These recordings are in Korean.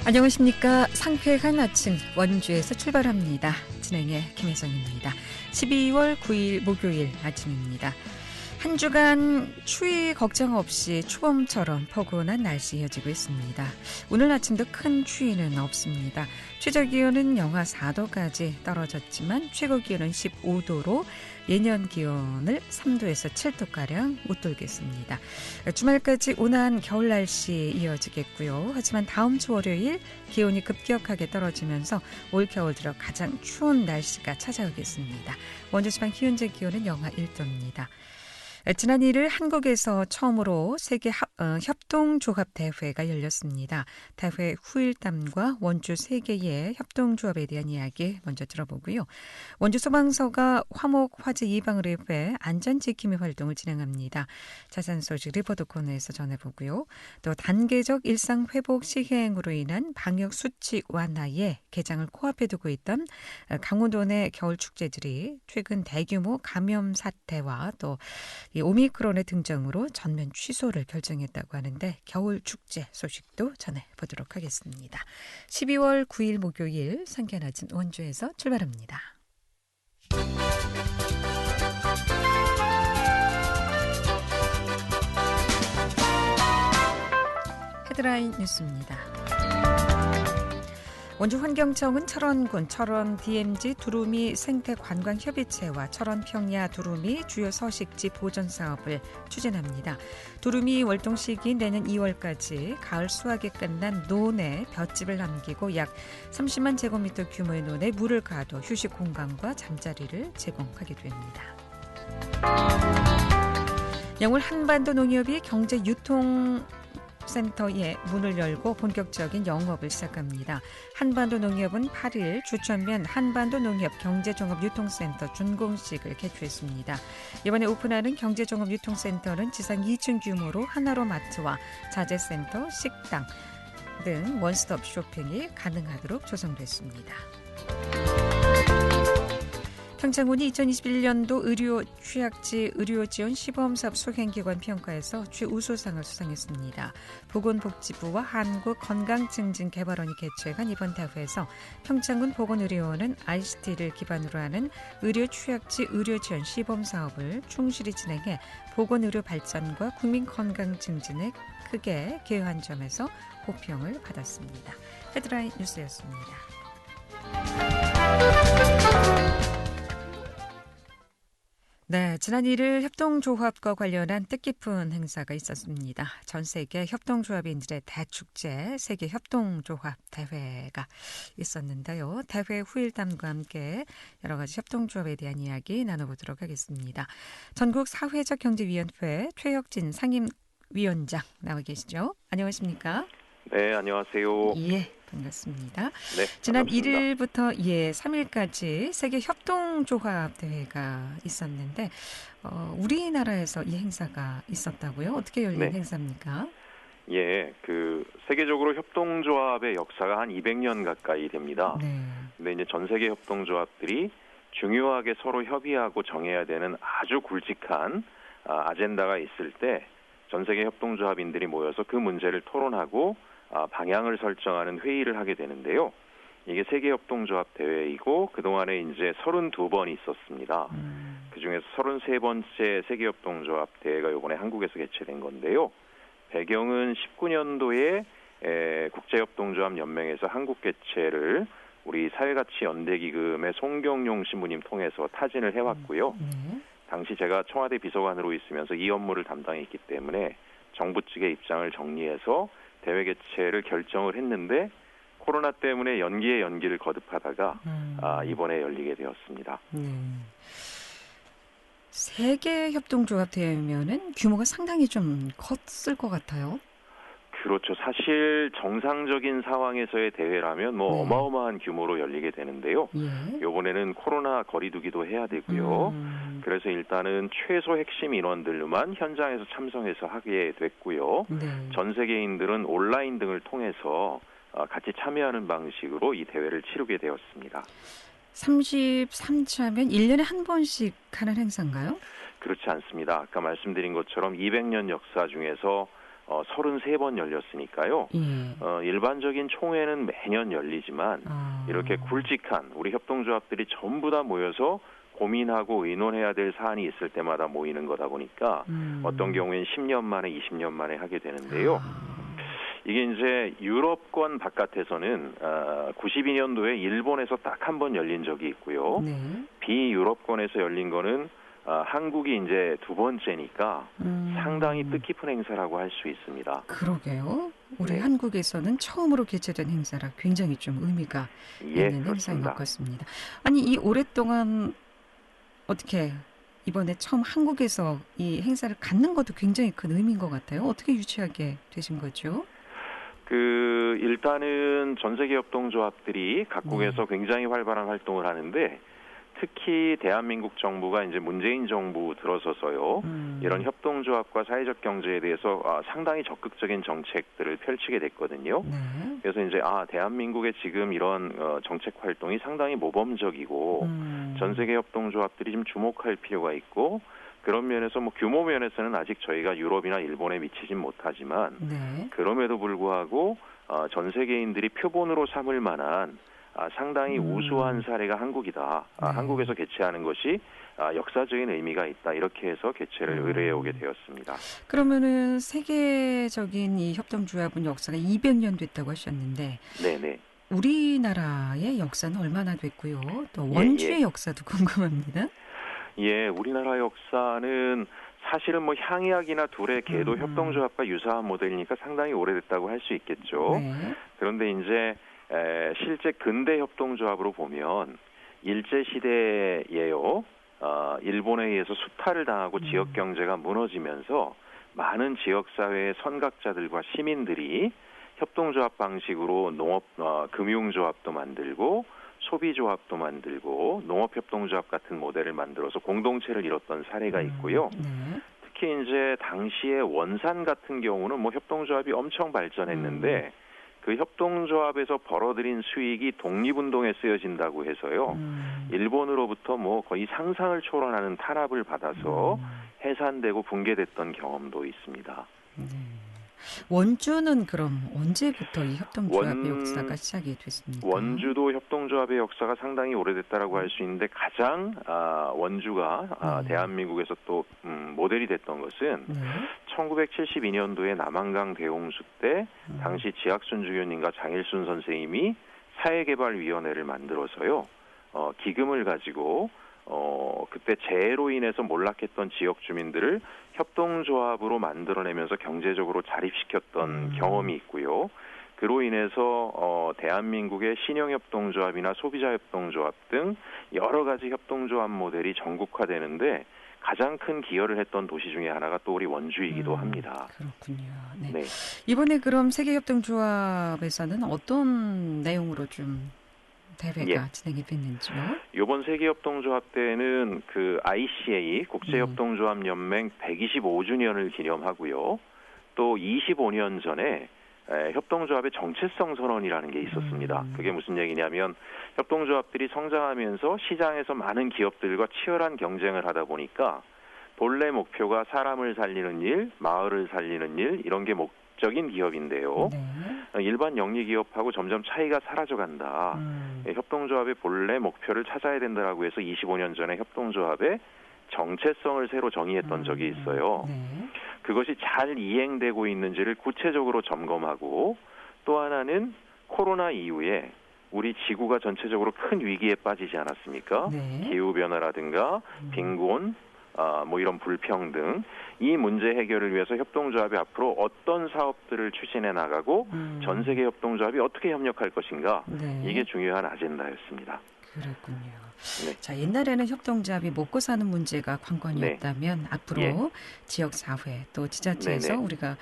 안녕하십니까. 상쾌한 아침 원주에서 출발합니다. 진행의 김혜정입니다. 12월 9일 목요일 아침입니다. 한 주간 추위 걱정 없이 초봄처럼 포근한 날씨 이어지고 있습니다. 오늘 아침도 큰 추위는 없습니다. 최저기온은 영하 4도까지 떨어졌지만 최고기온은 15도로 예년 기온을 3도에서 7도가량 웃돌겠습니다. 주말까지 온화한 겨울 날씨 이어지겠고요. 하지만 다음 주 월요일 기온이 급격하게 떨어지면서 올 겨울 들어 가장 추운 날씨가 찾아오겠습니다. 원주 지방 현재 기온은 영하 1도입니다. 지난 1일 한국에서 처음으로 세계 협동조합대회가 열렸습니다. 대회 후일담과 원주 3개의 협동조합에 대한 이야기 먼저 들어보고요. 원주 소방서가 화목 화재 예방을 위해 안전지킴이 활동을 진행합니다. 자세한 소식 리포터 코너에서 전해보고요. 또 단계적 일상회복 시행으로 인한 방역수칙 완화에 개장을 코앞에 두고 있던 강원도 내 겨울축제들이 최근 대규모 감염 사태와 또 이 오미크론의 등장으로 전면 취소를 결정했다고 하는데 겨울 축제 소식도 전해보도록 하겠습니다. 12월 9일 목요일 상쾌한 아침 원주에서 출발합니다. 헤드라인 뉴스입니다. 원주 환경청은 철원군 철원 DMZ 두루미 생태관광협의체와 철원 평야 두루미 주요 서식지 보존 사업을 추진합니다. 두루미 월동 시기인 내년 2월까지 가을 수확이 끝난 논에 볏짚을 남기고 약 30만 제곱미터 규모의 논에 물을 가둬 휴식 공간과 잠자리를 제공하게 됩니다. 영월 한반도 농협이 경제유통센터의 문을 열고 본격적인 영업을 시작합니다. 한반도 농협은 8일 주천면 한반도 농협 경제종합유통센터 준공식을 개최했습니다. 이번에 오픈하는 경제종합유통센터는 지상 2층 규모로 하나로마트와 자재센터, 식당 등 원스톱 쇼핑이 가능하도록 조성됐습니다. 평창군이 2021년도 의료 취약지 의료지원 시범사업 수행기관 평가에서 최우수상을 수상했습니다. 보건복지부와 한국건강증진개발원이 개최한 이번 대회에서 평창군 보건의료원은 ICT를 기반으로 하는 의료 취약지 의료지원 시범사업을 충실히 진행해 보건의료 발전과 국민건강 증진에 크게 기여한 점에서 호평을 받았습니다. 헤드라인 뉴스였습니다. 네, 지난 1일 협동조합과 관련한 뜻깊은 행사가 있었습니다. 전 세계 협동조합인들의 대축제 세계 협동조합 대회가 있었는데요. 대회 후일담과 함께 여러 가지 협동조합에 대한 이야기 나눠보도록 하겠습니다. 전국 사회적 경제위원회 최혁진 상임위원장 나와 계시죠? 안녕하십니까? 네, 안녕하세요. 예, 반갑습니다. 네, 지난 반갑습니다. 1일부터 3일까지 세계 협동조합 대회가 있었는데 우리나라에서 이 행사가 있었다고요? 어떻게 열린 네. 행사입니까? 예, 세계적으로 협동조합의 역사가 한 200년 가까이 됩니다. 네. 근데 이제 전 세계 협동조합들이 중요하게 서로 협의하고 정해야 되는 아주 굵직한 아젠다가 있을 때 전 세계 협동조합인들이 모여서 그 문제를 토론하고 방향을 설정하는 회의를 하게 되는데요. 이게 세계협동조합 대회이고 그동안에 이제 32번이 있었습니다. 그중에서 33번째 세계협동조합 대회가 이번에 한국에서 개최된 건데요. 배경은 19년도에 국제협동조합 연맹에서 한국 개최를 우리 사회가치연대기금의 송경용 신부님 통해서 타진을 해왔고요. 당시 제가 청와대 비서관으로 있으면서 이 업무를 담당했기 때문에 정부 측의 입장을 정리해서 대회 개최를 결정을 했는데 코로나 때문에 연기를 거듭하다가 이번에 열리게 되었습니다. 세계 협동조합 대회면은 규모가 상당히 좀 컸을 것 같아요. 그렇죠. 사실 정상적인 상황에서의 대회라면 어마어마한 규모로 열리게 되는데요. 이번에는 코로나 거리두기도 해야 되고요. 그래서 일단은 최소 핵심 인원들만 현장에서 참석해서 하게 됐고요. 전 세계인들은 온라인 등을 통해서 같이 참여하는 방식으로 이 대회를 치르게 되었습니다. 33차면 1년에 한 번씩 하는 행사인가요? 그렇지 않습니다. 아까 말씀드린 것처럼 200년 역사 중에서 33번 열렸으니까요. 일반적인 총회는 매년 열리지만 이렇게 굵직한 우리 협동조합들이 전부 다 모여서 고민하고 의논해야 될 사안이 있을 때마다 모이는 거다 보니까 어떤 경우에는 10년 만에 20년 만에 하게 되는데요. 이게 이제 유럽권 바깥에서는 92년도에 일본에서 딱 한 번 열린 적이 있고요. 비유럽권에서 열린 거는 한국이 이제 두 번째니까 상당히 뜻깊은 행사라고 할 수 있습니다. 그러게요. 우리 한국에서는 처음으로 개최된 행사라 굉장히 좀 의미가 있는 행사인 것 같습니다. 아니 이 오랫동안 어떻게 이번에 처음 한국에서 이 행사를 갖는 것도 굉장히 큰 의미인 것 같아요. 어떻게 유치하게 되신 거죠? 일단은 전 세계 협동조합들이 각국에서 굉장히 활발한 활동을 하는데 특히 대한민국 정부가 이제 문재인 정부 들어서서요. 이런 협동조합과 사회적 경제에 대해서 상당히 적극적인 정책들을 펼치게 됐거든요. 그래서 이제 대한민국의 지금 이런 정책 활동이 상당히 모범적이고 전 세계 협동조합들이 좀 주목할 필요가 있고 그런 면에서 규모 면에서는 아직 저희가 유럽이나 일본에 미치진 못하지만 그럼에도 불구하고 전 세계인들이 표본으로 삼을 만한 상당히 우수한 사례가 한국이다. 한국에서 개최하는 것이 역사적인 의미가 있다. 이렇게 해서 개최를 의뢰해 오게 되었습니다. 그러면은 세계적인 이 협동조합은 역사가 200년 됐다고 하셨는데 네네. 우리나라의 역사는 얼마나 됐고요? 또 원주의 역사도 궁금합니다. 우리나라 역사는 사실은 향의학이나 둘의 계도 협동조합과 유사한 모델이니까 상당히 오래됐다고 할 수 있겠죠. 그런데 이제 실제 근대 협동조합으로 보면 일제시대에요. 일본에 의해서 수탈을 당하고 지역 경제가 무너지면서 많은 지역사회의 선각자들과 시민들이 협동조합 방식으로 금융조합도 만들고 소비조합도 만들고 농업협동조합 같은 모델을 만들어서 공동체를 이뤘던 사례가 있고요. 특히 이제 당시에 원산 같은 경우는 협동조합이 엄청 발전했는데 그 협동조합에서 벌어들인 수익이 독립운동에 쓰여진다고 해서요. 일본으로부터 거의 상상을 초월하는 탄압을 받아서 해산되고 붕괴됐던 경험도 있습니다. 원주는 그럼 언제부터 이 협동조합의 역사가 시작이 됐습니까? 원주도 협동조합의 역사가 상당히 오래됐다라고 할 수 있는데 가장 원주가 대한민국에서 또 모델이 됐던 것은 1972년도에 남한강 대홍수 때 당시 지학순 주교님과 장일순 선생님이 사회개발위원회를 만들어서요. 기금을 가지고 그때 재해로 인해서 몰락했던 지역 주민들을 협동조합으로 만들어내면서 경제적으로 자립시켰던 경험이 있고요. 그로 인해서 대한민국의 신형협동조합이나 소비자협동조합 등 여러 가지 협동조합 모델이 전국화되는데 가장 큰 기여를 했던 도시 중에 하나가 또 우리 원주이기도 합니다. 그렇군요. 네. 이번에 그럼 세계협동조합에서는 어떤 내용으로 좀 대회가 진행이 됐는지요? 이번 세계협동조합 때는 ICA 국제협동조합연맹 125주년을 기념하고요. 또 25년 전에 협동조합의 정체성 선언이라는 게 있었습니다. 그게 무슨 얘기냐면 협동조합들이 성장하면서 시장에서 많은 기업들과 치열한 경쟁을 하다 보니까 본래 목표가 사람을 살리는 일, 마을을 살리는 일 이런 게 적인 기업인데요. 일반 영리 기업하고 점점 차이가 사라져간다. 협동조합의 본래 목표를 찾아야 된다라고 해서 25년 전에 협동조합의 정체성을 새로 정의했던 적이 있어요. 그것이 잘 이행되고 있는지를 구체적으로 점검하고 또 하나는 코로나 이후에 우리 지구가 전체적으로 큰 위기에 빠지지 않았습니까? 기후변화라든가 빈곤, 이런 불평등 이 문제 해결을 위해서 협동조합이 앞으로 어떤 사업들을 추진해 나가고 전 세계 협동조합이 어떻게 협력할 것인가 이게 중요한 아젠다였습니다. 그렇군요. 자, 옛날에는 협동조합이 먹고 사는 문제가 관건이었다면 앞으로 지역사회 또 지자체에서 우리가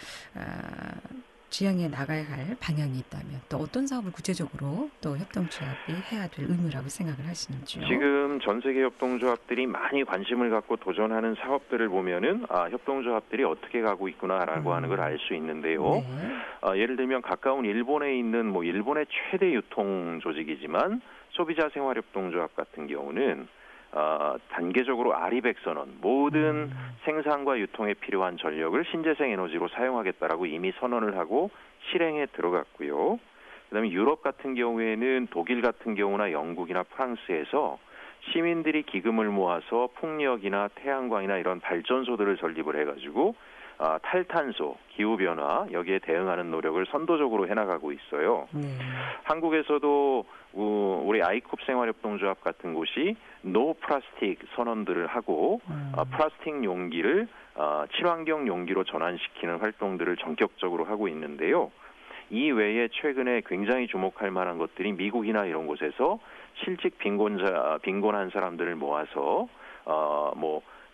지향해 나가야 할 방향이 있다면 또 어떤 사업을 구체적으로 또 협동조합이 해야 될 의무라고 생각을 하시는지요? 지금 전 세계 협동조합들이 많이 관심을 갖고 도전하는 사업들을 보면은 협동조합들이 어떻게 가고 있구나라고 하는 걸 알 수 있는데요. 예를 들면 가까운 일본에 있는 일본의 최대 유통 조직이지만 소비자 생활협동조합 같은 경우는 단계적으로 RE100 선언, 모든 생산과 유통에 필요한 전력을 신재생 에너지로 사용하겠다라고 이미 선언을 하고 실행에 들어갔고요. 그다음에 유럽 같은 경우에는 독일 같은 경우나 영국이나 프랑스에서 시민들이 기금을 모아서 풍력이나 태양광이나 이런 발전소들을 건립을 해가지고 탈탄소, 기후변화 여기에 대응하는 노력을 선도적으로 해나가고 있어요. 한국에서도 우리 아이콥 생활협동조합 같은 곳이 노 플라스틱 선언들을 하고 플라스틱 용기를 친환경 용기로 전환시키는 활동들을 전격적으로 하고 있는데요. 이 외에 최근에 굉장히 주목할 만한 것들이 미국이나 이런 곳에서 실직 빈곤한 사람들을 모아서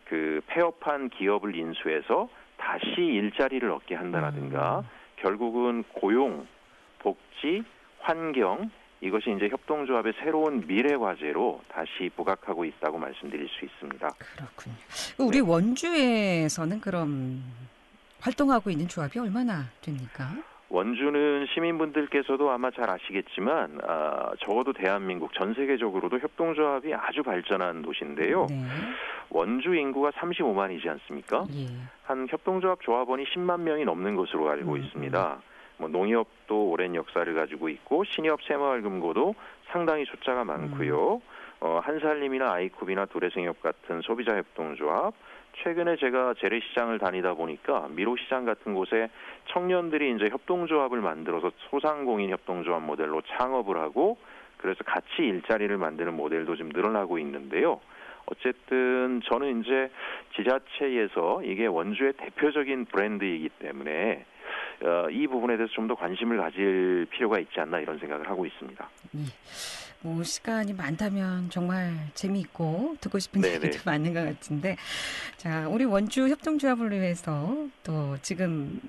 그 폐업한 기업을 인수해서 다시 일자리를 얻게 한다라든가 결국은 고용, 복지, 환경 이것이 이제 협동조합의 새로운 미래 과제로 다시 부각하고 있다고 말씀드릴 수 있습니다. 그렇군요. 우리 원주에서는 그럼 활동하고 있는 조합이 얼마나 됩니까? 원주는 시민분들께서도 아마 잘 아시겠지만 적어도 대한민국 전 세계적으로도 협동조합이 아주 발전한 도시인데요. 네. 원주 인구가 35만이지 않습니까? 예. 한 협동조합 조합원이 10만 명이 넘는 것으로 알고 있습니다. 농협도 오랜 역사를 가지고 있고 신협 새마을금고도 상당히 숫자가 많고요. 한살림이나 아이쿱이나 도래생협 같은 소비자 협동조합, 최근에 제가 재래시장을 다니다 보니까 미로시장 같은 곳에 청년들이 이제 협동조합을 만들어서 소상공인 협동조합 모델로 창업을 하고 그래서 같이 일자리를 만드는 모델도 좀 늘어나고 있는데요. 어쨌든 저는 이제 지자체에서 이게 원주의 대표적인 브랜드이기 때문에 이 부분에 대해서 좀 더 관심을 가질 필요가 있지 않나 이런 생각을 하고 있습니다. 뭐 시간이 많다면 정말 재미있고 듣고 싶은 얘기도 많은 것 같은데 자 우리 원주 협동조합을 위해서 또 지금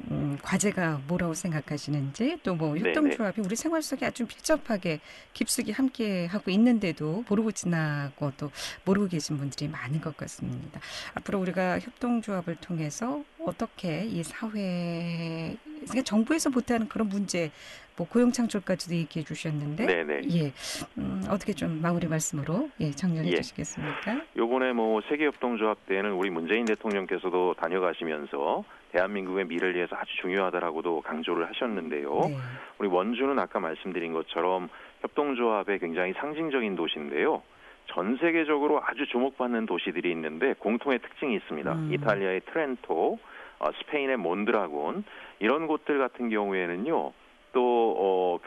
과제가 뭐라고 생각하시는지 또 뭐 협동조합이 우리 생활 속에 아주 밀접하게 깊숙이 함께하고 있는데도 모르고 지나고 또 모르고 계신 분들이 많은 것 같습니다. 앞으로 우리가 협동조합을 통해서 어떻게 이 사회 정부에서 못하는 그런 문제 뭐 고용 창출까지도 얘기해 주셨는데 예. 어떻게 좀 마무리 말씀으로 정리해 주시겠습니까? 이번에 뭐 세계협동조합 때는 우리 문재인 대통령께서도 다녀가시면서 대한민국의 미래를 위해서 아주 중요하다라고도 강조를 하셨는데요. 우리 원주는 아까 말씀드린 것처럼 협동조합의 굉장히 상징적인 도시인데요. 전 세계적으로 아주 주목받는 도시들이 있는데 공통의 특징이 있습니다. 이탈리아의 트렌토, 스페인의 몬드라곤 이런 곳들 같은 경우에는요. 또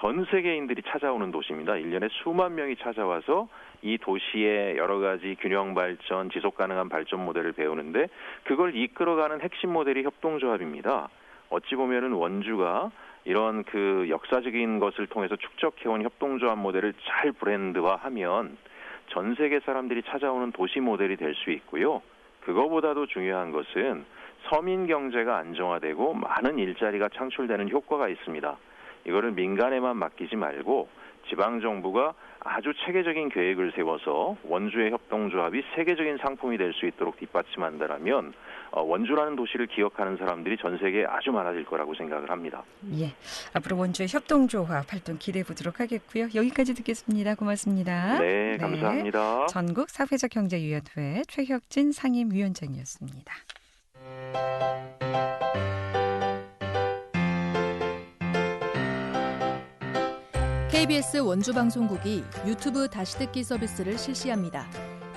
전 세계인들이 찾아오는 도시입니다. 1년에 수만 명이 찾아와서 이 도시의 여러 가지 균형 발전, 지속 가능한 발전 모델을 배우는데 그걸 이끌어가는 핵심 모델이 협동조합입니다. 어찌 보면은 원주가 이런 그 역사적인 것을 통해서 축적해온 협동조합 모델을 잘 브랜드화하면 전 세계 사람들이 찾아오는 도시 모델이 될 수 있고요. 그거보다도 중요한 것은 서민 경제가 안정화되고 많은 일자리가 창출되는 효과가 있습니다. 이거를 민간에만 맡기지 말고 지방정부가 아주 체계적인 계획을 세워서 원주의 협동조합이 세계적인 상품이 될 수 있도록 뒷받침한다면 원주라는 도시를 기억하는 사람들이 전 세계에 아주 많아질 거라고 생각을 합니다. 예, 앞으로 원주의 협동조합 활동 기대해 보도록 하겠고요. 여기까지 듣겠습니다. 고맙습니다. 네, 감사합니다. 전국 사회적 경제위원회 최혁진 상임위원장이었습니다. KBS 원주방송국이 유튜브 다시 듣기 서비스를 실시합니다.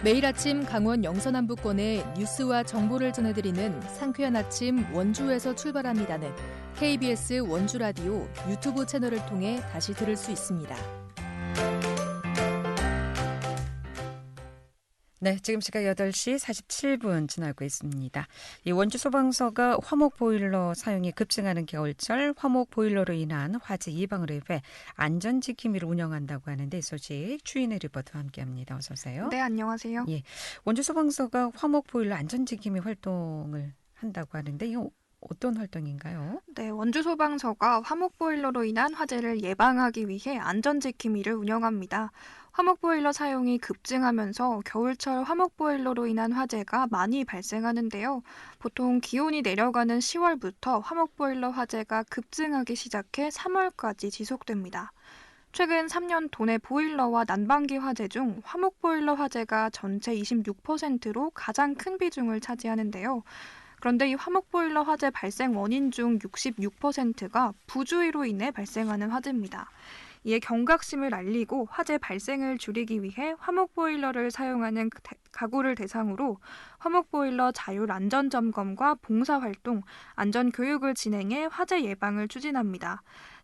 매일 아침 강원 영서남부권의 뉴스와 정보를 전해드리는 상쾌한 아침 원주에서 출발합니다는 KBS 원주라디오 유튜브 채널을 통해 다시 들을 수 있습니다. 네, 지금 시각 8시 47분 지나고 있습니다. 이 원주 소방서가 화목 보일러 사용이 급증하는 겨울철 화목 보일러로 인한 화재 예방을 위해 안전지킴이를 운영한다고 하는데 이 소식 추인의 리포터와 함께합니다. 어서 오세요. 네, 안녕하세요. 예, 원주 소방서가 화목 보일러 안전지킴이 활동을 한다고 하는데 이 어떤 활동인가요? 네, 원주 소방서가 화목 보일러로 인한 화재를 예방하기 위해 안전지킴이를 운영합니다. 화목 보일러 사용이 급증하면서 겨울철 화목 보일러로 인한 화재가 많이 발생하는데요. 보통 기온이 내려가는 10월부터 화목 보일러 화재가 급증하기 시작해 3월까지 지속됩니다. 최근 3년 도내 보일러와 난방기 화재 중 화목보일러 화재가 전체 26%로 가장 큰 비중을 차지하는데요. 그런데 이 화목보일러 화재 발생 원인 중 66%가 부주의로 인해 발생하는 화재입니다. 이에 경각심을 알리고 화재 발생을 줄이기 위해 화목보일러를 사용하는 가구를 대상으로 화목보일러 자율 안전점검과 봉사활동, 안전교육을 진행해 화재 예방을 추진합니다.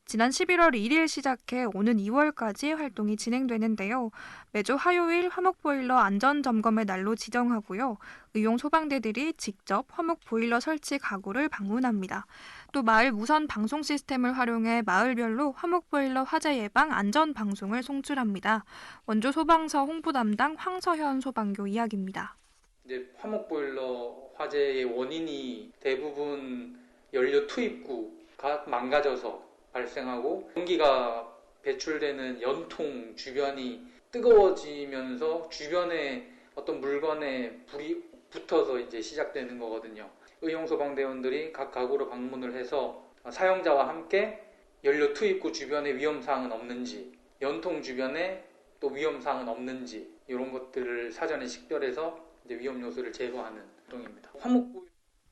지난 11월 1일 시작해 오는 2월까지 활동이 진행되는데요. 매주 화요일 화목보일러 안전점검의 날로 지정하고요. 의용 소방대들이 직접 화목보일러 설치 가구를 방문합니다. 또 마을 무선 방송 시스템을 활용해 마을별로 화목보일러 화재 예방 안전 방송을 송출합니다. 원주 소방서 홍보 담당 황서현 소방교 이야기입니다. 이제 화목보일러 화재의 원인이 대부분 연료 투입구가 망가져서 발생하고 공기가 배출되는 연통 주변이 뜨거워지면서 주변에 어떤 물건에 불이 붙어서 이제 시작되는 거거든요. 의용소방대원들이 각 가구로 방문을 해서 사용자와 함께 연료 투입구 주변에 위험사항은 없는지, 연통 주변에 또 위험사항은 없는지 이런 것들을 사전에 식별해서 이제 위험 요소를 제거하는 활동입니다.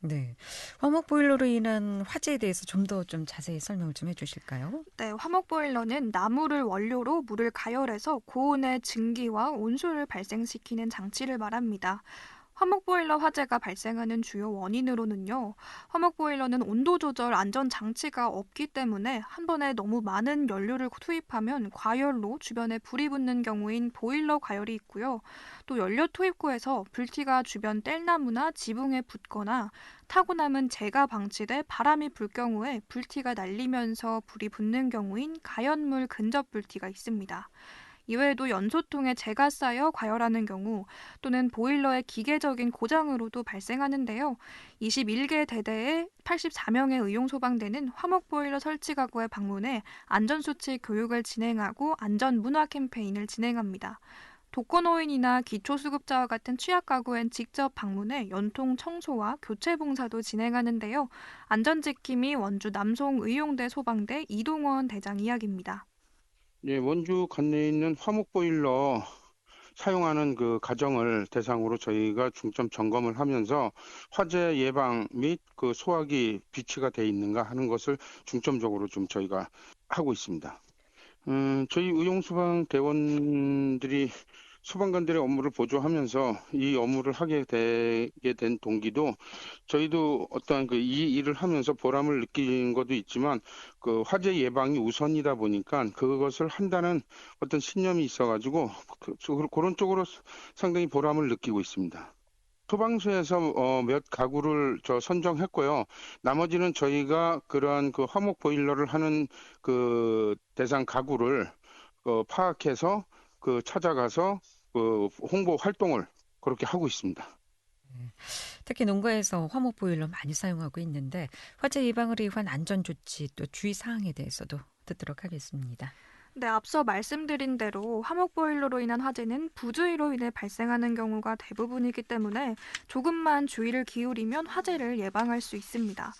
네, 화목보일러로 인한 화재에 대해서 좀 더 자세히 설명을 좀 해주실까요? 네, 화목보일러는 나무를 원료로 물을 가열해서 고온의 증기와 온수를 발생시키는 장치를 말합니다. 화목보일러 화재가 발생하는 주요 원인으로는요. 화목보일러는 온도 조절 안전 장치가 없기 때문에 한 번에 너무 많은 연료를 투입하면 과열로 주변에 불이 붙는 경우인 보일러 과열이 있고요. 또 연료 투입구에서 불티가 주변 뗄나무나 지붕에 붙거나 타고 남은 재가 방치돼 바람이 불 경우에 불티가 날리면서 불이 붙는 경우인 가연물 근접 불티가 있습니다. 이외에도 연소통에 재가 쌓여 과열하는 경우 또는 보일러의 기계적인 고장으로도 발생하는데요. 21개 대대의 84명의 의용소방대는 화목보일러 설치 가구에 방문해 안전수칙 교육을 진행하고 안전문화 캠페인을 진행합니다. 독거노인이나 기초수급자와 같은 취약가구엔 직접 방문해 연통 청소와 교체 봉사도 진행하는데요. 안전지킴이 원주 남송의용대 소방대 이동원 대장 이야기입니다. 네, 원주 관내에 있는 화목보일러 사용하는 그 가정을 대상으로 저희가 중점 점검을 하면서 화재 예방 및 그 소화기 비치가 돼 있는가 하는 것을 중점적으로 좀 저희가 하고 있습니다. 저희 의용소방 대원들이 소방관들의 업무를 보조하면서 이 업무를 하게 되게 된 동기도 저희도 어떠한 이 일을 하면서 보람을 느낀 것도 있지만 그 화재 예방이 우선이다 보니까 그것을 한다는 어떤 신념이 있어가지고 그런 쪽으로 상당히 보람을 느끼고 있습니다. 소방서에서 몇 가구를 선정했고요. 나머지는 저희가 그러한 그 화목 보일러를 하는 그 대상 가구를 파악해서 찾아가서 홍보 활동을 그렇게 하고 있습니다. 특히 농가에서 화목보일러 많이 사용하고 있는데 화재 예방을 위한 안전조치 또 주의사항에 대해서도 듣도록 하겠습니다. 네, 앞서 말씀드린 대로 화목보일러로 인한 화재는 부주의로 인해 발생하는 경우가 대부분이기 때문에 조금만 주의를 기울이면 화재를 예방할 수 있습니다.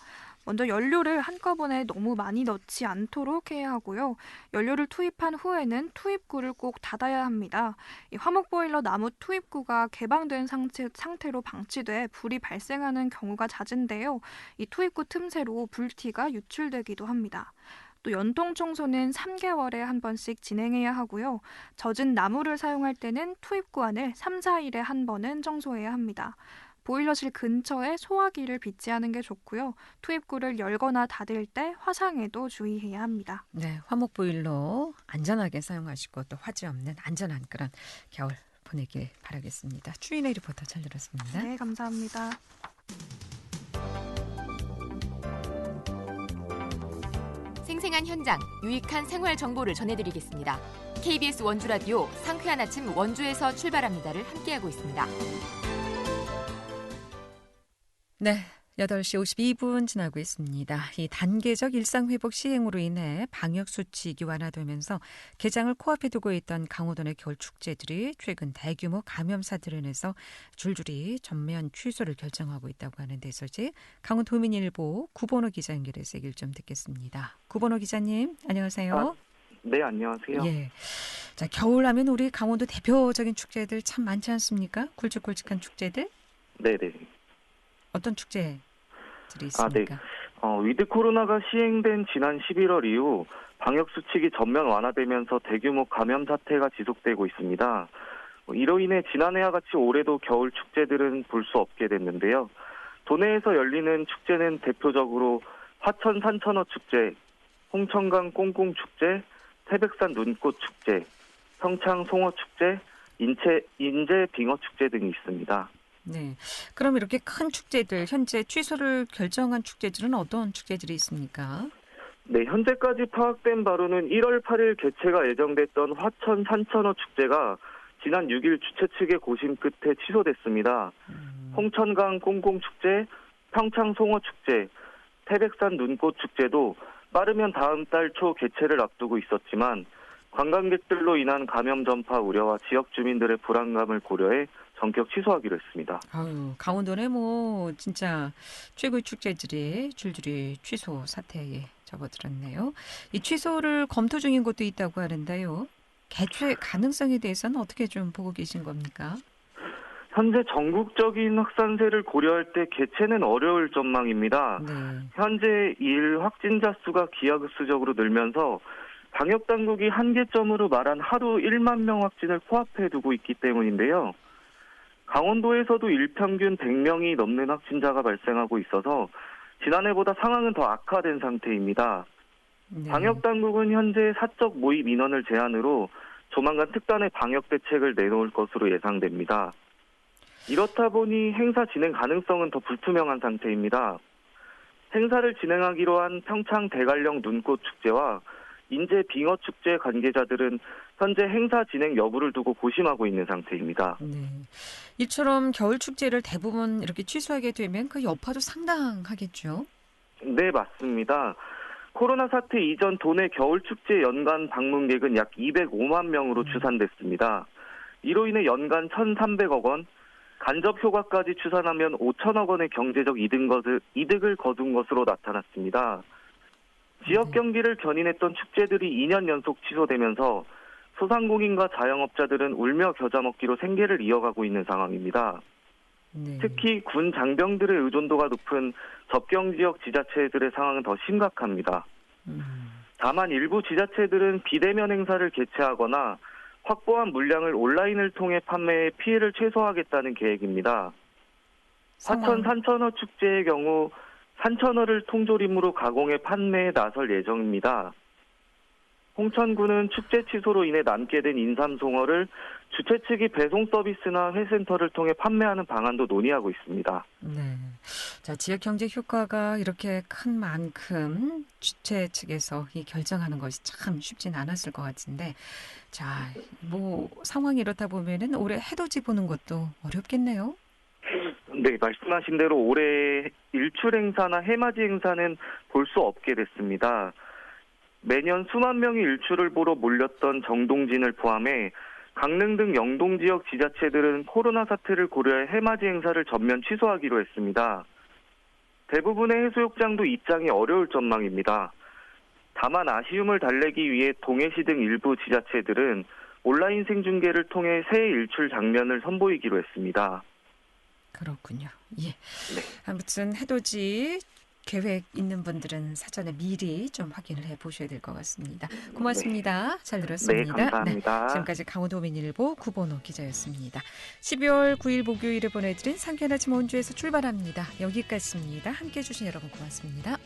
먼저 연료를 한꺼번에 너무 많이 넣지 않도록 해야 하고요. 연료를 투입한 후에는 투입구를 꼭 닫아야 합니다. 이 화목보일러 나무 투입구가 개방된 상태로 방치돼 불이 발생하는 경우가 잦은데요. 이 투입구 틈새로 불티가 유출되기도 합니다. 또 연통 청소는 3개월에 한 번씩 진행해야 하고요. 젖은 나무를 사용할 때는 투입구 안을 3, 4일에 한 번은 청소해야 합니다. 보일러실 근처에 소화기를 비치하는 게 좋고요. 투입구를 열거나 닫을 때 화상에도 주의해야 합니다. 네, 화목보일러 안전하게 사용하시고 또 화재 없는 안전한 그런 겨울 보내길 바라겠습니다. 추인혜 리포터 잘 들었습니다. 네, 감사합니다. 생생한 현장, 유익한 생활 정보를 전해드리겠습니다. KBS 원주라디오 상쾌한 아침 원주에서 출발합니다를 함께하고 있습니다. 네, 8시 52분 지나고 있습니다. 이 단계적 일상회복 시행으로 인해 방역수칙이 완화되면서 개장을 코앞에 두고 있던 강호도 내 겨울축제들이 최근 대규모 감염 사태를 인해서 줄줄이 전면 취소를 결정하고 있다고 하는데 이제 강원도민일보 구본호 기자 연결해서 얘기를 좀 듣겠습니다. 구본호 기자님, 안녕하세요. 네, 안녕하세요. 예. 자, 겨울 하면 우리 강원도 대표적인 축제들 참 많지 않습니까? 굵직굵직한 축제들? 네네. 어떤 축제들이 네. 있습니까? 위드 코로나가 시행된 지난 11월 이후 방역 수칙이 전면 완화되면서 대규모 감염 사태가 지속되고 있습니다. 이로 인해 지난해와 같이 올해도 겨울 축제들은 볼 수 없게 됐는데요. 도내에서 열리는 축제는 대표적으로 화천 산천어 축제, 홍천강 꽁꽁 축제, 태백산 눈꽃 축제, 평창 송어 축제, 인제 빙어 축제 등이 있습니다. 네. 그럼 이렇게 큰 축제들, 현재 취소를 결정한 축제들은 어떤 축제들이 있습니까? 네, 현재까지 파악된 바로는 1월 8일 개최가 예정됐던 화천 산천어 축제가 지난 6일 주최 측의 고심 끝에 취소됐습니다. 홍천강 꽁꽁 축제, 평창 송어 축제, 태백산 눈꽃 축제도 빠르면 다음 달 초 개최를 앞두고 있었지만 관광객들로 인한 감염 전파 우려와 지역 주민들의 불안감을 고려해 전격 취소하기로 했습니다. 아유, 강원도네 뭐 진짜 최고의 축제들이 줄줄이 취소 사태에 접어들었네요. 이 취소를 검토 중인 곳도 있다고 하는데요. 개최 가능성에 대해서는 어떻게 좀 보고 계신 겁니까? 현재 전국적인 확산세를 고려할 때 개최는 어려울 전망입니다. 네. 현재 일 확진자 수가 기하급수적으로 늘면서 방역당국이 한계점으로 말한 하루 1만 명 확진을 코앞에 두고 있기 때문인데요. 강원도에서도 일평균 100명이 넘는 확진자가 발생하고 있어서 지난해보다 상황은 더 악화된 상태입니다. 네. 방역당국은 현재 사적 모임 인원을 제한으로 조만간 특단의 방역 대책을 내놓을 것으로 예상됩니다. 이렇다 보니 행사 진행 가능성은 더 불투명한 상태입니다. 행사를 진행하기로 한 평창 대관령 눈꽃 축제와 인제 빙어 축제 관계자들은 현재 행사 진행 여부를 두고 고심하고 있는 상태입니다. 네. 이처럼 겨울 축제를 대부분 이렇게 취소하게 되면 그 여파도 상당하겠죠? 네, 맞습니다. 코로나 사태 이전 도내 겨울 축제 연간 방문객은 약 205만 명으로 추산됐습니다. 이로 인해 연간 1,300억 원, 간접 효과까지 추산하면 5천억 원의 경제적 이득을 거둔 것으로 나타났습니다. 지역 경기를 견인했던 축제들이 2년 연속 취소되면서 소상공인과 자영업자들은 울며 겨자 먹기로 생계를 이어가고 있는 상황입니다. 네. 특히 군 장병들의 의존도가 높은 접경 지역 지자체들의 상황은 더 심각합니다. 다만 일부 지자체들은 비대면 행사를 개최하거나 확보한 물량을 온라인을 통해 판매해 피해를 최소화하겠다는 계획입니다. 화천 산천어 축제의 경우 산천어를 통조림으로 가공해 판매에 나설 예정입니다. 홍천군은 축제 취소로 인해 남게 된 인삼송어를 주최 측이 배송 서비스나 회센터를 통해 판매하는 방안도 논의하고 있습니다. 네. 자, 지역 경제 효과가 이렇게 큰 만큼 주최 측에서 이 결정하는 것이 참 쉽진 않았을 것 같은데, 자, 뭐 상황이 이렇다 보면은 올해 해돋이 보는 것도 어렵겠네요. 네, 말씀하신 대로 올해 일출 행사나 해맞이 행사는 볼 수 없게 됐습니다. 매년 수만 명이 일출을 보러 몰렸던 정동진을 포함해 강릉 등 영동 지역 지자체들은 코로나 사태를 고려해 해맞이 행사를 전면 취소하기로 했습니다. 대부분의 해수욕장도 입장이 어려울 전망입니다. 다만 아쉬움을 달래기 위해 동해시 등 일부 지자체들은 온라인 생중계를 통해 새해 일출 장면을 선보이기로 했습니다. 그렇군요. 예. 네. 아무튼 해돋이 계획 있는 분들은 사전에 미리 좀 확인을 해보셔야 될 것 같습니다. 고맙습니다. 잘 들었습니다. 네, 감사합니다. 지금까지 강원도 민일보 구본호 기자였습니다. 12월 9일 목요일에 보내드린 상쾌한 아침 원주에서 출발합니다. 여기까지입니다. 함께해 주신 여러분 고맙습니다.